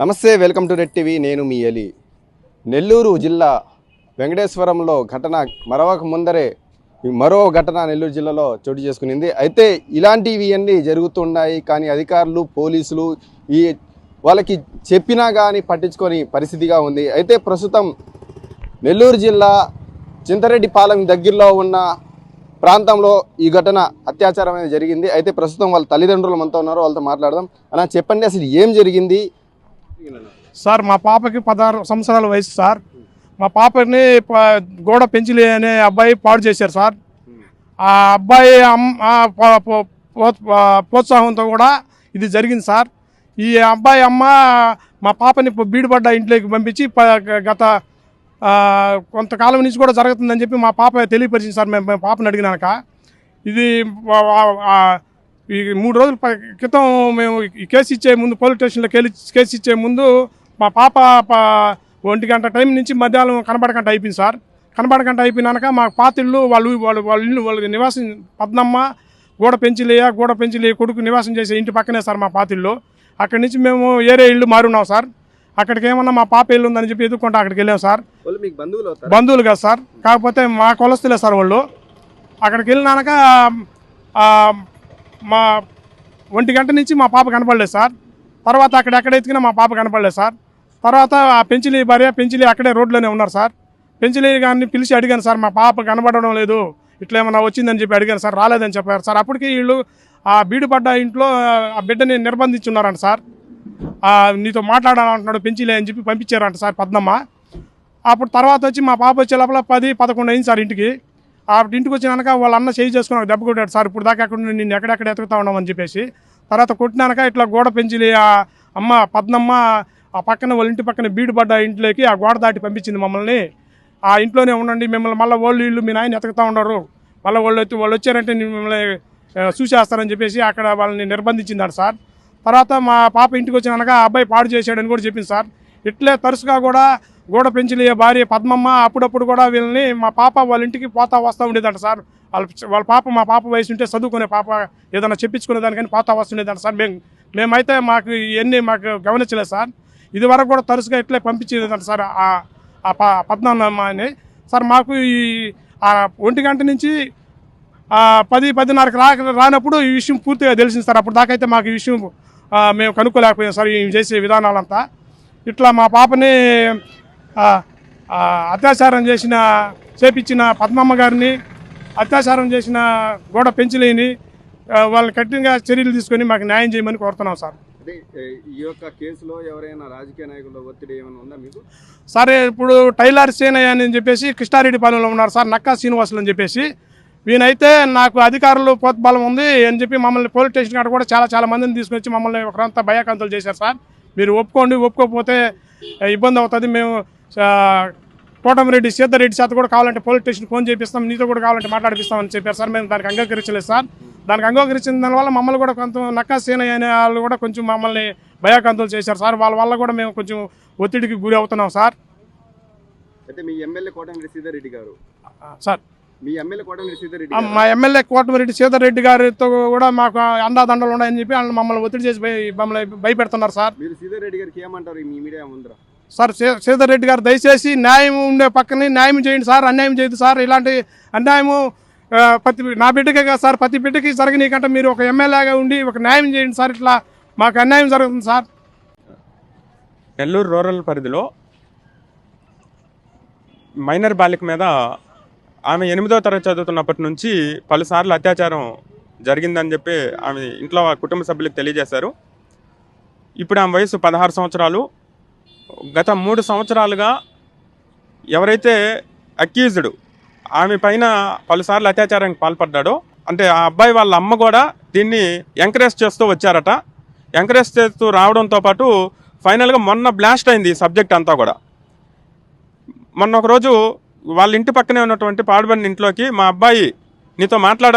నమస్తే, welcome to red TV. నేను మీ అలీ. నెల్లూరు జిల్లా వెంకటేశ్వరంలో ఘటన మరొక ముందరే మరో ఘటన నెల్లూరు జిల్లాలో చోటు చేసుకునింది. అయితే ఇలాంటివి అన్నీ జరుగుతున్నాయి, కానీ అధికారులు పోలీసులు వాళ్ళకి చెప్పినా కానీ పట్టించుకొని పరిస్థితిగా ఉంది. అయితే ప్రస్తుతం నెల్లూరు జిల్లా చింతరెడ్డిపాలెం దగ్గరలో ఉన్న ప్రాంతంలో ఈ ఘటన అత్యాచారం అనేది జరిగింది. అయితే ప్రస్తుతం వాళ్ళ తల్లిదండ్రులు మనతో ఉన్నారు, వాళ్ళతో మాట్లాడదాం. అలా చెప్పండి, అసలు ఏం జరిగింది? సార్, మా పాపకి 16 సంవత్సరాల వయసు సార్. మా పాపని గోడ పెంచిలి అనే అబ్బాయి పాడు చేశారు సార్. ఆ అబ్బాయి ప్రోత్సాహంతో కూడా ఇది జరిగింది సార్. ఈ అబ్బాయి అమ్మ మా పాపని బీడుపడ్డ ఇంట్లోకి పంపించి గత కొంతకాలం నుంచి కూడా జరుగుతుందని చెప్పి మా పాప తెలియపరిచింది సార్. మేము పాపని అడిగినాక ఇది ఈ 3 రోజుల క్రితం మేము ఈ కేసు ఇచ్చే ముందు పోలీస్ స్టేషన్లో కేసు ఇచ్చే ముందు మా పాప 1 గంట టైం నుంచి మధ్యాహ్నం కనబడకంట అయిపోయింది సార్. కనబడకంట అయిపోయినాక మా పాతిళ్ళు వాళ్ళ నివాసం పద్మమ్మ గోడ పెంచిలి కొడుకు నివాసం చేసే ఇంటి పక్కనే సార్ మా పాతిళ్ళు. అక్కడి నుంచి మేము ఏరే ఇల్లు మారున్నాం సార్. అక్కడికి ఏమన్నా మా పాప ఇల్లు ఉందని చెప్పి ఎదుర్కొంటే అక్కడికి వెళ్ళాం సార్. బంధువులు కాదు సార్, కాకపోతే మా కొలస్తులే సార్ వాళ్ళు. అక్కడికి వెళ్ళినాక మా 1 గంట నుంచి మా పాప కనపడలేదు సార్. తర్వాత ఎక్కడ ఎత్తుకినా మా పాప కనపడలేదు సార్. తర్వాత ఆ పెంచిలి అక్కడే రోడ్లోనే ఉన్నారు సార్. పెంచిలి గారిని పిలిచి అడిగాను సార్, మా పాప కనబడడం లేదు, ఇట్లా ఏమన్నా వచ్చిందని చెప్పి అడిగాను సార్. రాలేదని చెప్పారు సార్. అప్పటికి వీళ్ళు ఆ బీడుపడ్డ ఇంట్లో ఆ బిడ్డని నిర్బంధించున్నారంట సార్. నీతో మాట్లాడాలంటున్నాడు పెంచిలి అని చెప్పి పంపించారంట సార్ పద్మమ్మ. అప్పుడు తర్వాత వచ్చి మా పాప వచ్చే లోపల 10-11 అయింది సార్ ఇంటికి. ఇంటికి వచ్చినాక వాళ్ళ అన్న చేయి చేసుకుని దెబ్బ కొట్టాడు సార్. ఇప్పుడు దాకా అక్కడ నిన్ను ఎక్కడెక్కడ ఎతుకుతా ఉన్నామని చెప్పేసి. తర్వాత కొట్టినాక ఇట్లా గోడ పెంచిలి ఆ అమ్మ పద్మమ్మ ఆ పక్కన వాళ్ళ ఇంటి పక్కన బీడుపడ్డ ఇంట్లోకి ఆ గోడ దాటి పంపించింది మమ్మల్ని. ఆ ఇంట్లోనే ఉండండి, మిమ్మల్ని మళ్ళీ వీళ్ళు మీ నాయన ఎతుకుతా ఉన్నారు, మళ్ళీ వాళ్ళు వచ్చారంటే మిమ్మల్ని చూసేస్తారని చెప్పేసి అక్కడ వాళ్ళని నిర్బంధించిందంట సార్. తర్వాత మా పాప ఇంటికి వచ్చినాక ఆ అబ్బాయి పాడు చేశాడని కూడా చెప్పింది సార్. ఇట్లే తరచుగా కూడా గోడ పెంచిలి భార్య పద్మమ్మ అప్పుడప్పుడు కూడా వీళ్ళని మా పాప వాళ్ళ ఇంటికి వస్తూ ఉండేదంట సార్. వాళ్ళ పాప మా పాప వయసు ఉంటే చదువుకునే పాప ఏదైనా చెప్పించుకునే దానికని వస్తుండేదంట సార్. మేమైతే మాకు ఇవన్నీ గమనించలేదు సార్. ఇది వరకు కూడా తరచుగా ఇట్లే పంపించేదంట సార్ ఆ పద్మమ్మ అని సార్. మాకు ఈ 1 గంట నుంచి 10-10:30 రానప్పుడు ఈ విషయం పూర్తిగా తెలిసింది సార్. అప్పుడు దాకైతే మాకు ఈ విషయం మేము కనుక్కోలేకపోయాం సార్. ఈ చేసే విధానాలంతా ఇట్లా మా పాపని అత్యాచారం చేపించిన పద్మమ్మ గారిని, అత్యాచారం చేసిన గోడ పెంచిలిని వాళ్ళని కఠినంగా చర్యలు తీసుకొని మాకు న్యాయం చేయమని కోరుతున్నాం సార్. ఈ యొక్క కేసులో ఎవరైనా రాజకీయ నాయకుల ఒత్తిడి ఏమైనా ఉందా మీకు? సరే, ఇప్పుడు టైలర్ సేనయ్య అని చెప్పేసి కృష్ణారెడ్డిపాలెంలో ఉన్నారు సార్, నక్కా శ్రీనివాసులు అని చెప్పేసి. వీనైతే నాకు అధికారులు ప్రోత్బలం ఉంది అని చెప్పి మమ్మల్ని పోలీస్ స్టేషన్ కాడ కూడా చాలా మందిని తీసుకొచ్చి మమ్మల్ని ఒకరంతా భయకంతులు చేశారు సార్. మీరు ఒప్పుకోకపోతే ఇబ్బంది అవుతుంది, మేము కోటమిరెడ్డి సీతారెడ్డి చేత కూడా కావాలంటే పోలీస్ స్టేషన్ ఫోన్ చేపిస్తాం, నీతో కూడా కావాలంటే మాట్లాడిపిస్తామని చెప్పారు సార్. మేము దానికి అంగీకరించలేదు సార్. దానికి అంగీకరించిన దానివల్ల మమ్మల్ని కూడా కొంత నక్కా సేనయ్య అనే వాళ్ళు కూడా కొంచెం మమ్మల్ని భయకంతులు చేశారు సార్. వాళ్ళ వల్ల కూడా మేము కొంచెం ఒత్తిడికి గురి అవుతున్నాం సార్. అయితే మీ ఎమ్మెల్యే కోటమిరెడ్డి సీతారెడ్డి గారు సార్, మా ఎమ్మెల్యే కోటమిరెడ్డి సీతారెడ్డి గారితో కూడా మాకు అండాదండలు ఉన్నాయని చెప్పి మమ్మల్ని ఒత్తిడి చేసి మమ్మల్ని భయపెడుతున్నారు సార్. మీరు సీతారెడ్డి గారికి ఏమంటారు మీ మీడియా ముందర? సార్, సీతారెడ్డి గారు దయచేసి న్యాయం ఉండే పక్కనే న్యాయం చేయండి సార్, అన్యాయం చేయదు సార్. ఇలాంటి అన్యాయము నా బిడ్డకే కాదు సార్, ప్రతి బిడ్డకి జరగనీకంటే మీరు ఒక ఎమ్మెల్యేగా ఉండి ఒక న్యాయం చేయండి సార్. ఇట్లా మాకు అన్యాయం జరుగుతుంది సార్. నెల్లూరు రూరల్ పరిధిలో మైనర్ బాలిక మీద ఆమె 8వ తరగతి చదువుతున్నప్పటి నుంచి పలుసార్లు అత్యాచారం జరిగిందని చెప్పి ఆమె ఇంట్లో కుటుంబ సభ్యులకు తెలియజేశారు. ఇప్పుడు ఆమె వయసు 16 సంవత్సరాలు. గత 3 సంవత్సరాలుగా ఎవరైతే అక్యూజ్డ్ ఆమె పైన పలుసార్లు అత్యాచారానికి పాల్పడ్డాడో, అంటే ఆ అబ్బాయి వాళ్ళ అమ్మ కూడా దీన్ని ఎంకరేజ్ చేస్తూ వచ్చారట. ఎంకరేజ్ చేస్తూ రావడంతో పాటు ఫైనల్గా మొన్న బ్లాస్ట్ అయింది ఈ సబ్జెక్ట్ అంతా కూడా. మొన్న ఒకరోజు వాళ్ళ ఇంటి పక్కనే ఉన్నటువంటి పాడుబడిన ఇంట్లోకి మా అబ్బాయి నీతో